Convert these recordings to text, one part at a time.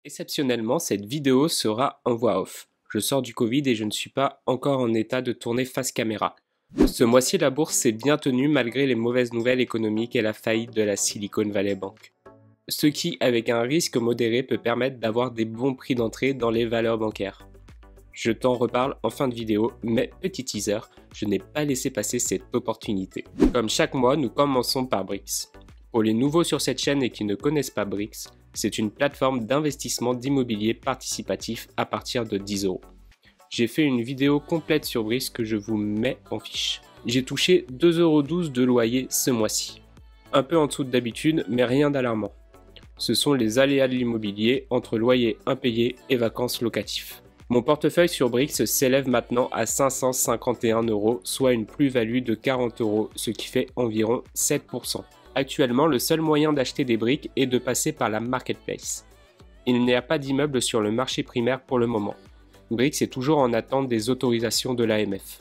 Exceptionnellement, cette vidéo sera en voix off. Je sors du Covid et je ne suis pas encore en état de tourner face caméra. Ce mois-ci, la bourse s'est bien tenue malgré les mauvaises nouvelles économiques et la faillite de la Silicon Valley Bank. Ce qui, avec un risque modéré, peut permettre d'avoir des bons prix d'entrée dans les valeurs bancaires. Je t'en reparle en fin de vidéo, mais petit teaser, je n'ai pas laissé passer cette opportunité. Comme chaque mois, nous commençons par Brix. Pour les nouveaux sur cette chaîne et qui ne connaissent pas Brix, c'est une plateforme d'investissement d'immobilier participatif à partir de 10 €. J'ai fait une vidéo complète sur Brix que je vous mets en fiche. J'ai touché 2,12 € de loyer ce mois-ci. Un peu en dessous de d'habitude, mais rien d'alarmant. Ce sont les aléas de l'immobilier entre loyers impayés et vacances locatifs. Mon portefeuille sur Brix s'élève maintenant à 551 €, soit une plus-value de 40 €, ce qui fait environ 7%. Actuellement, le seul moyen d'acheter des briques est de passer par la marketplace. Il n'y a pas d'immeuble sur le marché primaire pour le moment. Brix est toujours en attente des autorisations de l'AMF.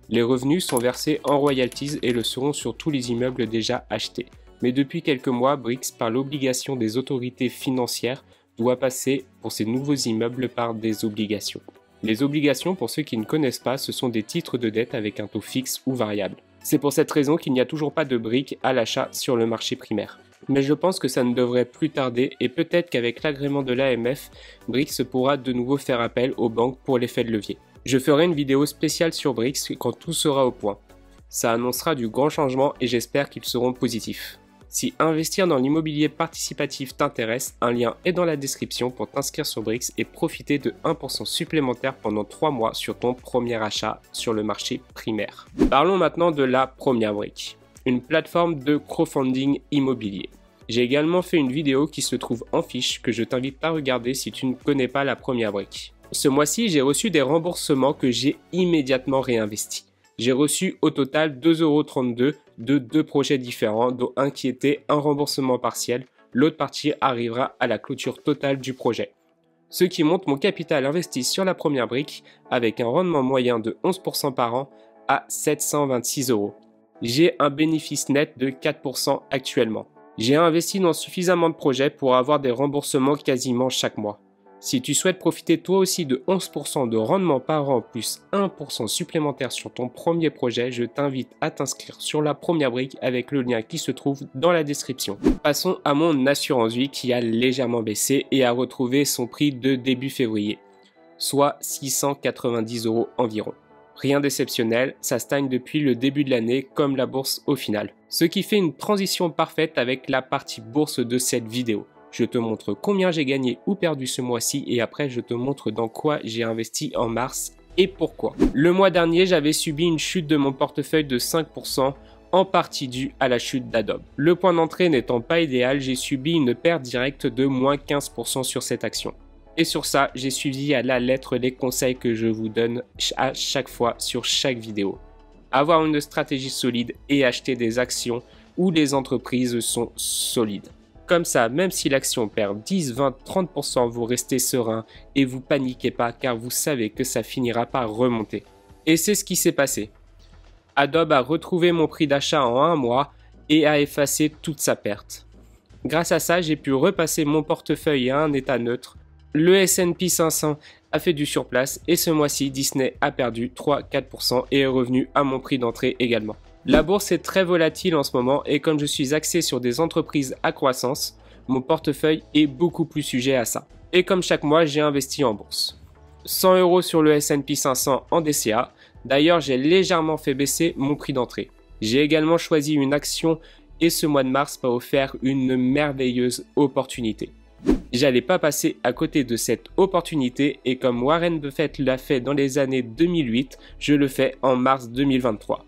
Les revenus sont versés en royalties et le seront sur tous les immeubles déjà achetés. Mais depuis quelques mois, Brix, par l'obligation des autorités financières, doit passer pour ces nouveaux immeubles par des obligations. Les obligations, pour ceux qui ne connaissent pas, ce sont des titres de dette avec un taux fixe ou variable. C'est pour cette raison qu'il n'y a toujours pas de briques à l'achat sur le marché primaire. Mais je pense que ça ne devrait plus tarder et peut-être qu'avec l'agrément de l'AMF, Brix pourra de nouveau faire appel aux banques pour l'effet de levier. Je ferai une vidéo spéciale sur Brix quand tout sera au point. Ça annoncera du grand changement et j'espère qu'ils seront positifs. Si investir dans l'immobilier participatif t'intéresse, un lien est dans la description pour t'inscrire sur Brix et profiter de 1% supplémentaire pendant 3 mois sur ton premier achat sur le marché primaire. Parlons maintenant de la première brique, une plateforme de crowdfunding immobilier. J'ai également fait une vidéo qui se trouve en fiche que je t'invite à regarder si tu ne connais pas la première brique. Ce mois-ci, j'ai reçu des remboursements que j'ai immédiatement réinvestis. J'ai reçu au total 2,32 € de 2 projets différents, dont un qui était un remboursement partiel, l'autre partie arrivera à la clôture totale du projet. Ce qui monte mon capital investi sur la première brique avec un rendement moyen de 11% par an à 726 €. J'ai un bénéfice net de 4% actuellement. J'ai investi dans suffisamment de projets pour avoir des remboursements quasiment chaque mois. Si tu souhaites profiter toi aussi de 11% de rendement par an plus 1% supplémentaire sur ton premier projet, je t'invite à t'inscrire sur la première brique avec le lien qui se trouve dans la description. Passons à mon assurance vie qui a légèrement baissé et a retrouvé son prix de début février, soit 690 € environ. Rien d'exceptionnel, ça stagne depuis le début de l'année comme la bourse au final. Ce qui fait une transition parfaite avec la partie bourse de cette vidéo. Je te montre combien j'ai gagné ou perdu ce mois-ci et après je te montre dans quoi j'ai investi en mars et pourquoi. Le mois dernier, j'avais subi une chute de mon portefeuille de 5%, en partie due à la chute d'Adobe. Le point d'entrée n'étant pas idéal, j'ai subi une perte directe de moins 15% sur cette action. Et sur ça, j'ai suivi à la lettre les conseils que je vous donne à chaque fois sur chaque vidéo. Avoir une stratégie solide et acheter des actions où les entreprises sont solides. Comme ça, même si l'action perd 10, 20, 30%, vous restez serein et vous paniquez pas car vous savez que ça finira par remonter. Et c'est ce qui s'est passé. Adobe a retrouvé mon prix d'achat en un mois et a effacé toute sa perte. Grâce à ça, j'ai pu repasser mon portefeuille à un état neutre. Le S&P 500 a fait du surplace et ce mois-ci, Disney a perdu 3-4% et est revenu à mon prix d'entrée également. La bourse est très volatile en ce moment et comme je suis axé sur des entreprises à croissance, mon portefeuille est beaucoup plus sujet à ça. Et comme chaque mois, j'ai investi en bourse. 100 € sur le S&P 500 en DCA. D'ailleurs, j'ai légèrement fait baisser mon prix d'entrée. J'ai également choisi une action et ce mois de mars m'a offert une merveilleuse opportunité. J'allais pas passer à côté de cette opportunité et comme Warren Buffett l'a fait dans les années 2008, je le fais en mars 2023.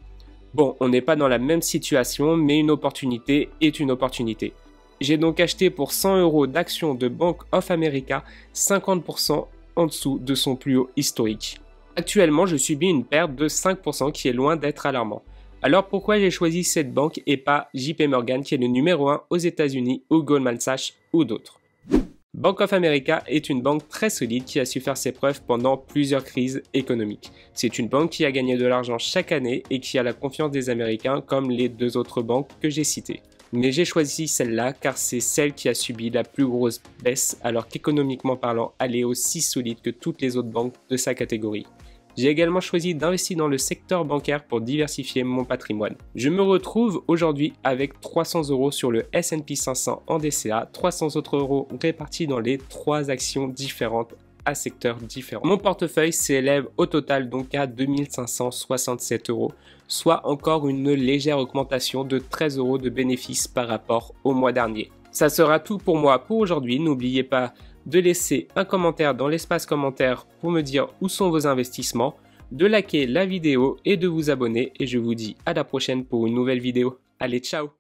Bon, on n'est pas dans la même situation, mais une opportunité est une opportunité. J'ai donc acheté pour 100 € d'actions de Bank of America, 50% en dessous de son plus haut historique. Actuellement, je subis une perte de 5% qui est loin d'être alarmant. Alors pourquoi j'ai choisi cette banque et pas JP Morgan qui est le numéro 1 aux États-Unis ou Goldman Sachs ou d'autres? Bank of America est une banque très solide qui a su faire ses preuves pendant plusieurs crises économiques. C'est une banque qui a gagné de l'argent chaque année et qui a la confiance des Américains comme les deux autres banques que j'ai citées. Mais j'ai choisi celle-là car c'est celle qui a subi la plus grosse baisse alors qu'économiquement parlant, elle est aussi solide que toutes les autres banques de sa catégorie. J'ai également choisi d'investir dans le secteur bancaire pour diversifier mon patrimoine. Je me retrouve aujourd'hui avec 300 € sur le S&P 500 en DCA, 300 autres euros répartis dans les 3 actions différentes à secteurs différents. Mon portefeuille s'élève au total donc à 2567 €, soit encore une légère augmentation de 13 € de bénéfices par rapport au mois dernier. Ça sera tout pour moi pour aujourd'hui. N'oubliez pas de laisser un commentaire dans l'espace commentaire pour me dire où sont vos investissements, de liker la vidéo et de vous abonner. Et je vous dis à la prochaine pour une nouvelle vidéo. Allez, ciao!